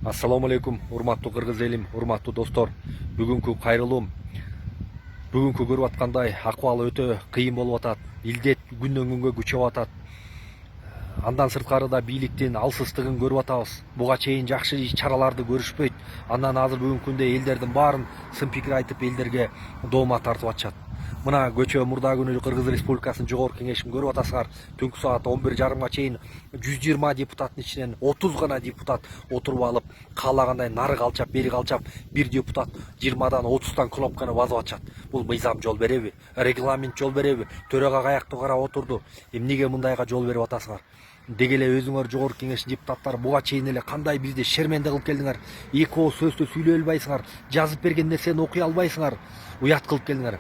Assalamu alaikum, урматтуу кыргыз элим, урматтуу достор. Бүгүнкү кайрылуум, бүгүнкү көрүп аткандай акыбал өтө кыйын болуп атат. Илдет күндөн күнгө күчөп атат. Андан сырткары да бийликтин алсыздыгын көрүп атабыз. Буга чейин жакшы чараларды көрүшпөйт. Андан азыр бүгүнкү күндө элдердин баарын сын пикир айтып элдерге доомат тартып атышат. Мына көчө мурда күнү Кыргыз Республикасынын жогорку кеңешин көрүп атасыңар. Түнкү саат 11:30 чейин 120 депутаттын ичинен 30 гана депутат отуруп алып, каалагандай нары калчап, бери калчап, бир депутат 20дан 30тан кнопканы басып атышат. Бул мыйзам жол береби? Регламент жол береби? Төрага каяктуу карап отурду. Эмнеге мындайга жол берип атасыңар? Деги эле өзүңөр жогорку кеңештин депутаттары буга чейин эле кандай бизди шерменде кылып келдиңер. Эки ооз сөздү сүйлөй албайсыңар. Жазып берген нерсени окуй албайсыңар. Уят кылып келдиңер.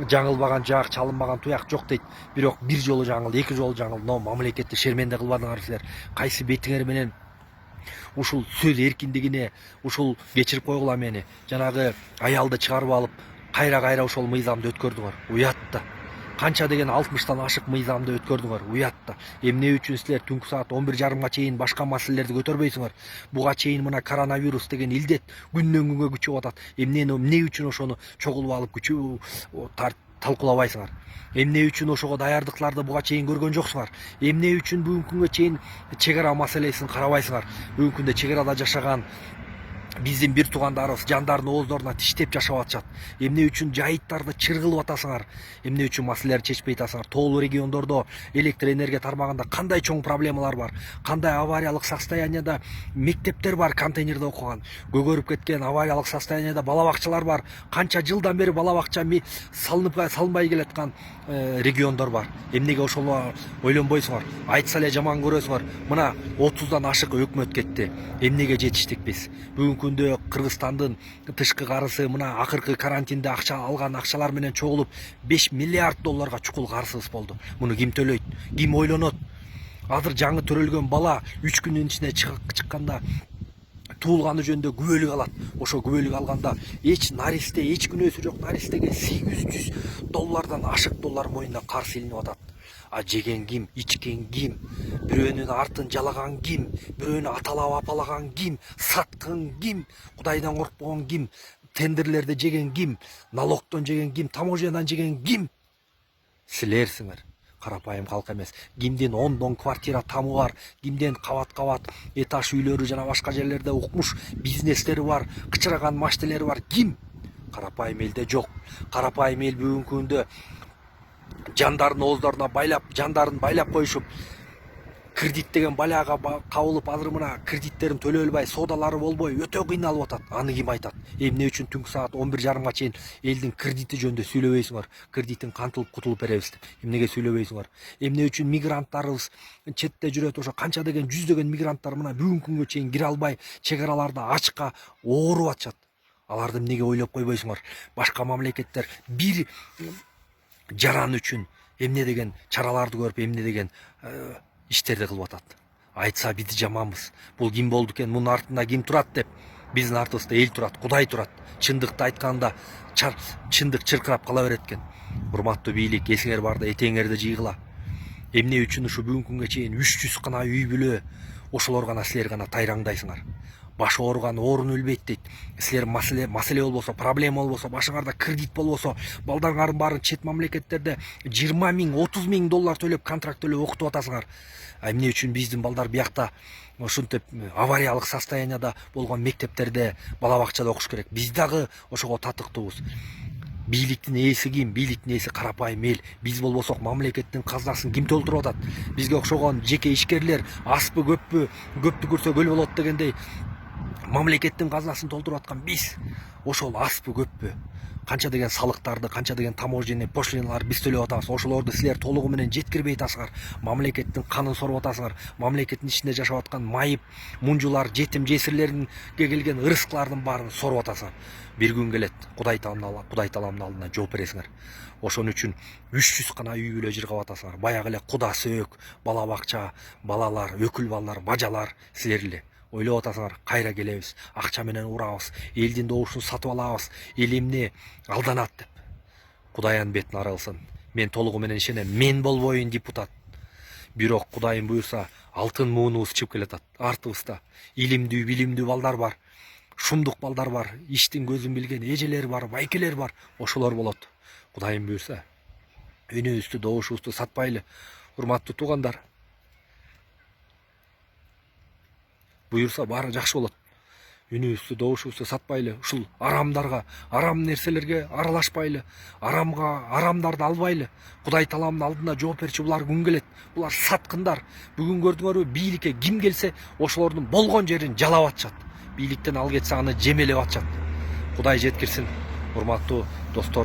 Жаңылбаган жак, чалынбаган туяк жок дейт. Бирок бир жолу жаңыл, эки жолу жаңыл. Но мамлекетти шерменде кылбадыңар силер. Кайсы бетиңер менен ушул сөз эркиндигине, ушул кечирип койгула мени, жанагы аялды чыгарып алып, кайра ошол мыйзамды өткөрдүңөр. Уят да. Канча деген 60тан ашык мыйзамды өткөрдүңөр. Уят да. Эмне үчүн силер түнкү саат 11:30 чейин башка маселелерди көтөрбөйсүңөр? Буга чейин мына коронавирус деген илдет күндөн күнгө күчөп атат. Эмне үчүн ошону чогулуп алып талкуулабайсыңар? Эмне үчүн ошого даярдыкларды буга чейин көргөн жоксуңар? Эмне үчүн бүгүнкү күнгө чейин чек ара маселесин карабайсыңар? Бүгүнкү күндө чек арада жашаган биздин бир туугандарыбыз жандардын ооздоруна тиштеп жашап атышат. Эмне үчүн жайыттарды чыргылып атасыңар? Эмне үчүн маселелерди чечпей атасыңар? Тоолуу региондордо электр энергия тармагында кандай чоң проблемалар бар? Кандай авариялык состоянияда мектептер бар контейнерде окуган? Көгөрүп кеткен авариялык состоянияда бала бакчалар бар. Канча жылдан бери бала бакча салынбай келаткан региондор бар. Эмнеге ошону ойлонбойсуңар? Айтса эле жаман көрөсүңөр. Мына 30дан ашык өкмөт кетти. Эмнеге жетиштик биз? Бүгүнкү күндө Кыргызстандын тышкы карызы мына акыркы карантинде акча алган акчалар менен чогулуп 5 миллиард долларга чукул карызыбыз болду. Муну ким төлөйт? Ким ойлонот? Азыр жаңы төрөлгөн бала 3 күндүн ичинде чыкканда туулганы жөнүндө күбөлүк алат. Ошо күбөлүк алганда эч наристе, эч күнөөсү жок наристеге 800 доллардан ашык доллар моюнда карыз илинип атат. А жеген ким, ичкен ким, бирөөнүн артын жалаган ким, бирөөнү аталап апалаган ким, саткан ким, Кудайдан коркпогон ким, тендерлерди жеген ким, налогтон жеген ким, таможнядан жеген ким? Силерсиңер. Карапайым калк эмес. Кимдин 10 квартира тамы бар, кимдин кабат этаж үйлөрү жана башка жерлерде укмуш бизнестери бар, кычыраган маштелери бар? Ким? Карапайым элде жок. Карапайым эл бүгүнкү күндө жандардын ооздоруна жандарын байлап коюшуп, кредит деген балага кабылып, азыр мына кредиттерин төлөй албай, соодалары болбой өтө кыйналып атат. Аны ким айтат? Эмне үчүн түнкү саат 11:30 чейин элдин кредити жөнүндө сүйлөбөйсүңөр? Кредитин кантылып кутулуп беребиз деп. Эмнеге сүйлөбөйсүңөр? Эмне үчүн мигранттарыбыз четте жүрөт? Ошо канча деген жүздөгөн мигранттар мына бүгүнкү күнгө чейин кире албай, чек араларда ачка ооруп атышат. Аларды эмнеге ойлоп койбойсуңар? Башка мамлекеттер бир жаран үчүн эмне деген чараларды көрүп, эмне деген иштерди кылып атат. Айтса бизди жаманбыз. Бул ким болду экен? Мунун артында ким турат деп. Биздин артыбызда эл турат, Кудай турат. Чындыкты айтканда чындык чыркырап кала берет экен. Урматтуу бийлик, эсиңер барда этеңерди жыйгыла. Эмне үчүн ушу бүгүнкү күнгө чейин 300 гана үй бүлө, ошолор гана силер гана тайраңдайсыңар? Башы ооруган оорун өлбөйт дейт. Силер маселе болбосо, проблема болбосо, башыңарда кредит болбосо, балдарыңардын баарын чет мамлекеттерде 20 000, 30 000 доллар төлөп, контракт төлөп окутуп атасыңар. Эмне үчүн биздин балдар биякта ушинтип авариялык состоянияда болгон мектептерде, бала бакчада окуш керек? Биз дагы ошого татыктуубуз. Бийликтин ээси ким? Бийликтин ээси карапайым эл. Биз болбосок мамлекеттин казнасын ким толтуруп атат? Бизге окшогон жеке ишкерлер аспы көппү көрсө көл болот дегендей мамлекеттин казнасын толтуруп аткан биз. Ошол аспы көппү? Канча деген салыктарды, канча деген таможенный пошлиналарды биз төлөп атабыз. Ошолорду силер толугу менен жеткирбей атасыңар. Мамлекеттин канын соруп атасыңар. Мамлекеттин ичинде жашап аткан майып, мунжулар, жетим жесирлерге келген ырыскылардын баарын соруп атасыңар. Бир күн келет, Кудай таламдын алдына жооп бересиңер. Ошон үчүн 300 гана үй бүлө жыргап атасыңар. Баягы эле куда сөөк, бала бакча, балалар, өкүл балалар, бажалар силер эле. Ойлоп атасыңар, кайра келебиз, акча менен урабыз, элдин добушун сатып алабыз, эл эмне алданат деп. Кудайдын бетин ара кылсын. Мен толугу менен ишенем. Мен болбойын депутат. Бирок Кудайым буюрса алтын муунубуз чыгып келатат артыбызда. Илимдүү, билимдүү балдар бар. Шумдук балдар бар. Иштин көзүн билген эжелер бар, байкелер бар. Ошолор болот. Кудайым буюрса. Үнүбүздү, добушубузду сатпайлы. Урматтуу туугандар. Буюрса баары жакшы болот. Үнүбүздү, добушубузду сатпайлы. Ушул арамдарга, арам нерселерге аралашпайлы. Арамдарды албайлы. Кудай таламдын алдына жооп берчү булар күн келет. Булар саткындар. Бүгүн көрдүңөрбү, бийликке ким келсе, ошолордун болгон жерин жалап атышат. Бийликтен ал кетсе аны жемелеп атышат. Кудай жеткирсин. Урматтуу достор.